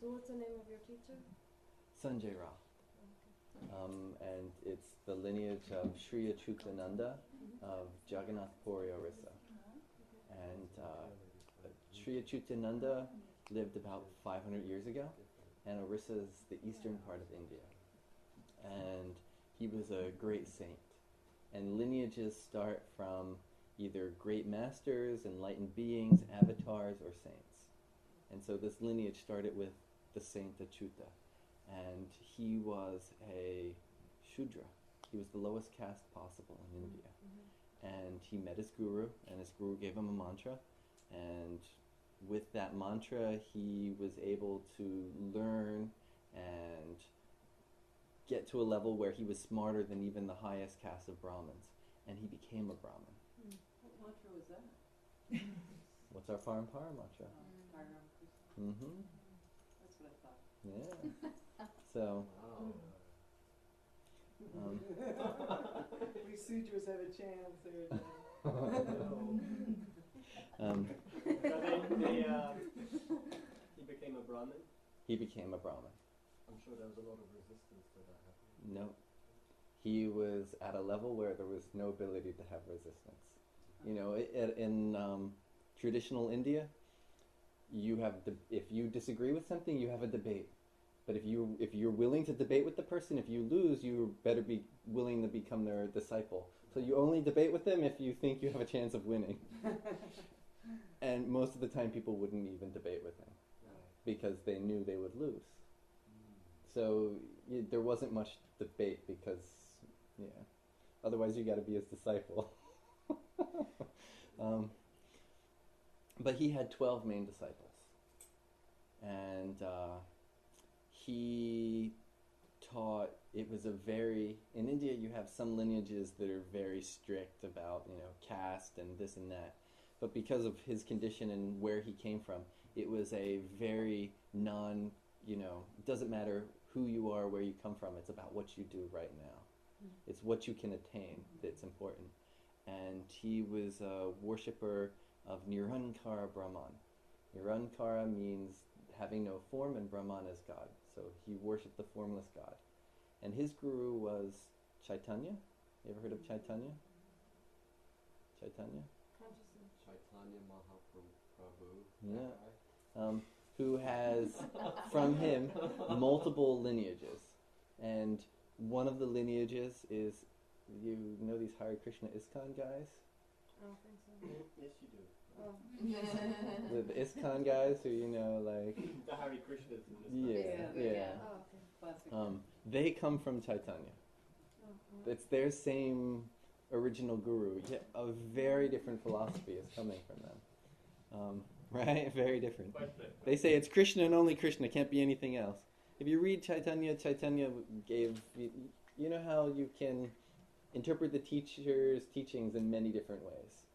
So what's the name of your teacher? Sanjay Rath. And it's the lineage of Sri Achyutananda of Jagannath Puri, Orissa. And Sri Achyutananda lived about 500 years ago, and Orissa is the eastern part of India. And he was a great saint. And lineages start from either great masters, enlightened beings, avatars, or saints. And so this lineage started with the saint Achyuta. And he was a Shudra. He was the lowest caste possible in India. And he met his guru, and his guru gave him a mantra. And with that mantra, he was able to learn and get to a level where he was smarter than even the highest caste of Brahmins. And he became a Brahmin. What mantra was that? What's our Parampara mantra? Mm-hmm. That's what I thought. Yeah. So, we sutras have a chance there. He became a Brahmin? He became a Brahmin. I'm sure there was a lot of resistance to that happening. No. He was at a level where there was no ability to have resistance. You know, in traditional India, you have if you disagree with something, you have a debate. But if you're willing to debate with the person, if you lose, you better be willing to become their disciple. So you only debate with them if you think you have a chance of winning. And most of the time, people wouldn't even debate with him because they knew they would lose. So there wasn't much debate because, otherwise you got to be his disciple. But he had 12 main disciples, and he taught. It was in India you have some lineages that are very strict about caste and this and that, but because of his condition and where he came from, it was a very it doesn't matter who you are, where you come from, it's about what you do right now. It's what you can attain that's important. And he was a worshipper of Nirankara Brahman. Nirankara means having no form, and Brahman is God. So he worshipped the formless God. And his guru was Chaitanya. You ever heard of Chaitanya? Chaitanya? Chaitanya Mahaprabhu. Yeah. Who has, from him, multiple lineages. And one of the lineages is, you know these Hare Krishna ISKCON guys? I don't think so. Yes, you do. Oh. The ISKCON guys who, like... The Hare Krishnas in this Yeah. Oh, okay. They come from Chaitanya. It's their same original guru, yet a very different philosophy is coming from them. Right? Very different. They say it's Krishna and only Krishna, can't be anything else. If you read Chaitanya gave... You know how you can interpret the teacher's teachings in many different ways.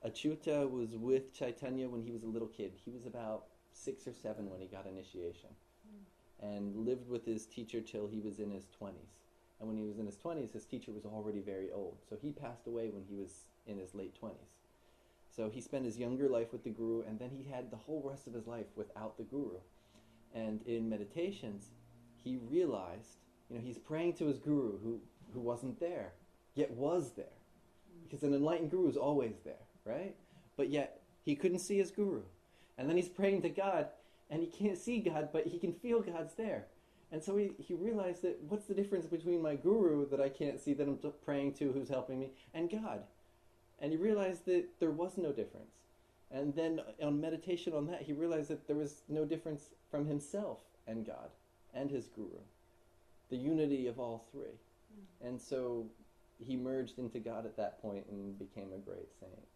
Achyuta was with Chaitanya when he was a little kid. He was about 6 or 7 when he got initiation, and lived with his teacher till he was in his 20s. And when he was in his 20s, his teacher was already very old. So he passed away when he was in his late 20s. So he spent his younger life with the guru, and then he had the whole rest of his life without the guru. And in meditations, he realized, he's praying to his guru who wasn't there, yet was there. Because an enlightened guru is always there, right? But yet, he couldn't see his guru. And then he's praying to God, and he can't see God, but he can feel God's there. And so he realized that what's the difference between my guru that I can't see, that I'm praying to, who's helping me, and God? And he realized that there was no difference. And then on meditation on that, he realized that there was no difference from himself and God and his guru. The unity of all three. And so he merged into God at that point and became a great saint.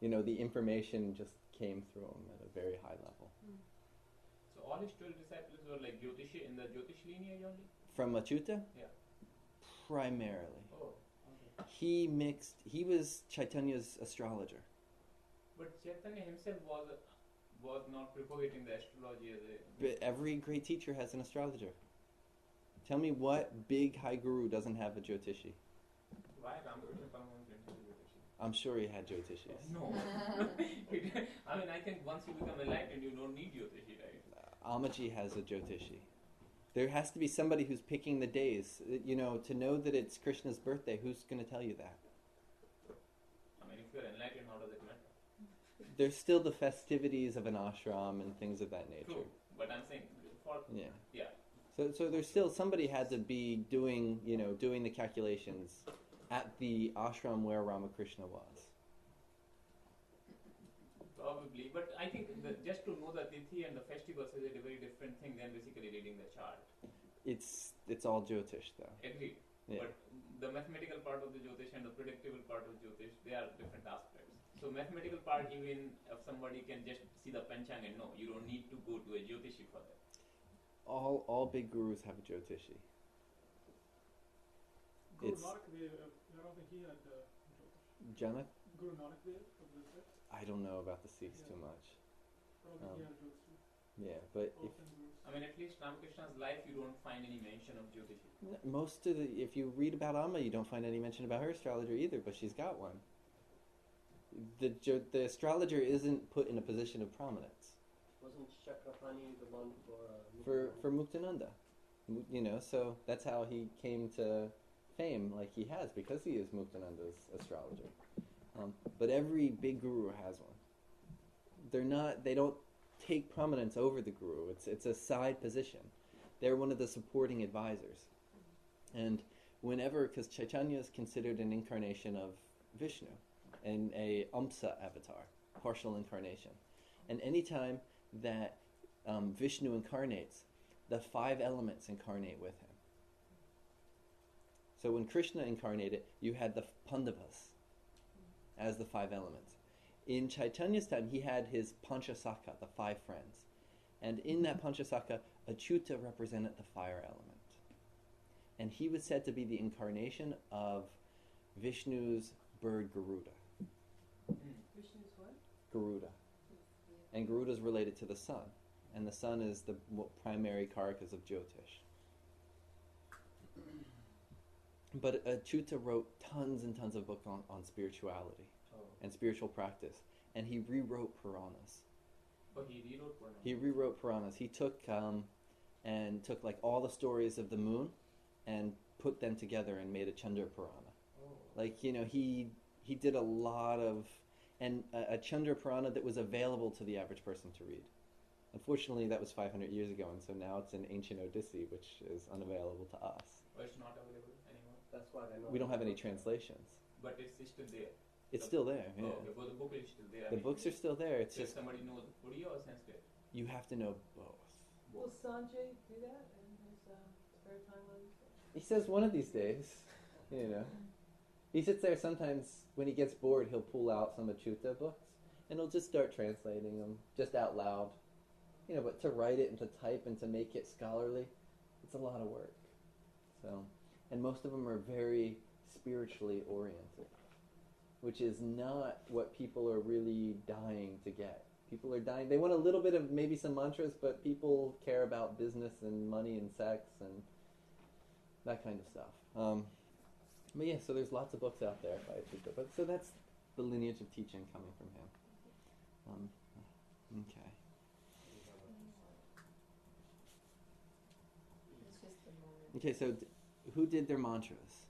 And, the information just came through him at a very high level. So all his 12 disciples were like Jyotish, in the Jyotish lineage only? From Achyuta? Yeah. Primarily. Oh, okay. He was Chaitanya's astrologer. But Chaitanya himself was not propagating the astrology as a... But every great teacher has an astrologer. Tell me what big high guru doesn't have a Jyotishi? Why Ramkrishna Paramahansa didn't have Jyotishi? I'm sure he had Jyotishis. No. I I think once you become enlightened, you don't need Jyotishi, right? Amaji has a Jyotishi. There has to be somebody who's picking the days. You know, to know that it's Krishna's birthday, who's going to tell you that? I mean, if you're enlightened, how does it matter? There's still the festivities of an ashram and things of that nature. True, but I'm saying for Yeah. So there's still somebody had to be doing the calculations at the ashram where Ramakrishna was. Probably, but I think just to know the tithi and the festivals is a very different thing than basically reading the chart. It's all Jyotish though. Agreed. Yeah. But the mathematical part of the Jyotish and the predictable part of Jyotish, they are different aspects. So mathematical part, even if somebody can just see the panchang and know, you don't need to go to a Jyotishi for that. All big gurus have a Jyotishi. Guru It's- Nanak Dev, I don't think he had Jyotish. Janak? Guru Nanak Dev of the Sikh, I don't know about the Sikhs too much. I don't think he had Jyotish. Yeah, but Both them gurus. I mean, at least Ramakrishna's life, you don't find any mention of Jyotishi. most of if you read about Amma, you don't find any mention about her astrologer either, but she's got one. The astrologer isn't put in a position of prominence. Wasn't Chakrapani the one for For Muktananda, so that's how he came to fame like he has, because he is Muktananda's astrologer. But every big guru has one. They don't take prominence over the guru. It's a side position. They're one of the supporting advisors. And because Chaitanya is considered an incarnation of Vishnu, and a Amsa avatar, partial incarnation. And anytime that Vishnu incarnates, the 5 elements incarnate with him. So when Krishna incarnated, you had the Pandavas as the 5 elements. In Chaitanya's time, he had his Panchasakha, the 5 friends. And in that Panchasakha, Achyuta represented the fire element. And he was said to be the incarnation of Vishnu's bird Garuda. Vishnu's what? Garuda. And Garuda is related to the sun. And the sun is the primary karakas of Jyotish. But Achyuta wrote tons and tons of books on spirituality and spiritual practice. And he rewrote Puranas. But he rewrote Puranas. He rewrote Puranas. He took like all the stories of the moon and put them together and made a Chandra Purana. Like, he did a lot of, and a Chandra Purana that was available to the average person to read. Unfortunately, that was 500 years ago, and so now it's an ancient Odyssey, which is unavailable to us. But it's not available anymore. That's why they're not. We don't have any translations. But it's still there. It's still there, yeah. Oh, okay, but the book is still there. The books are still there. It's So if just, somebody knows Puri or Sanskrit. you have to know both. Will Sanjay do that in his spare time on He says one of these days, He sits there sometimes when he gets bored, he'll pull out some Achyuta books and he'll just start translating them just out loud. But to write it and to type and to make it scholarly, it's a lot of work. So, and most of them are very spiritually oriented, which is not what people are really dying to get. People are dying. They want a little bit of maybe some mantras, but people care about business and money and sex and that kind of stuff. But yeah, so there's lots of books out there by Achyuta. But so that's the lineage of teaching coming from him. Okay. Okay, so who did their mantras?